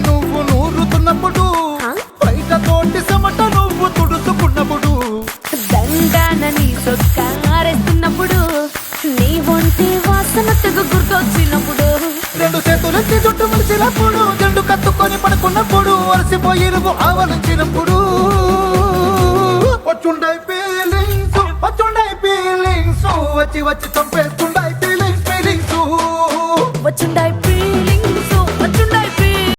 నువ్వు నూరుతున్నప్పుడు బయట తోటి చెమట నువ్వు తుడుచుకున్నప్పుడు దండాన నీ సొక్కారేస్తున్నప్పుడు నీ ఒంటి వాసన తెగ గుర్తొచ్చినప్పుడు రెండు చేతులెత్తి చుట్టూ మలిచినప్పుడు జండు కత్తుకొని పడుకున్నప్పుడు అలసిపోయి నువ్వు ఆవలించినప్పుడు వచ్చుండై ఫీలింగ్స్ వచ్చి వచ్చి చంపేస్తుండై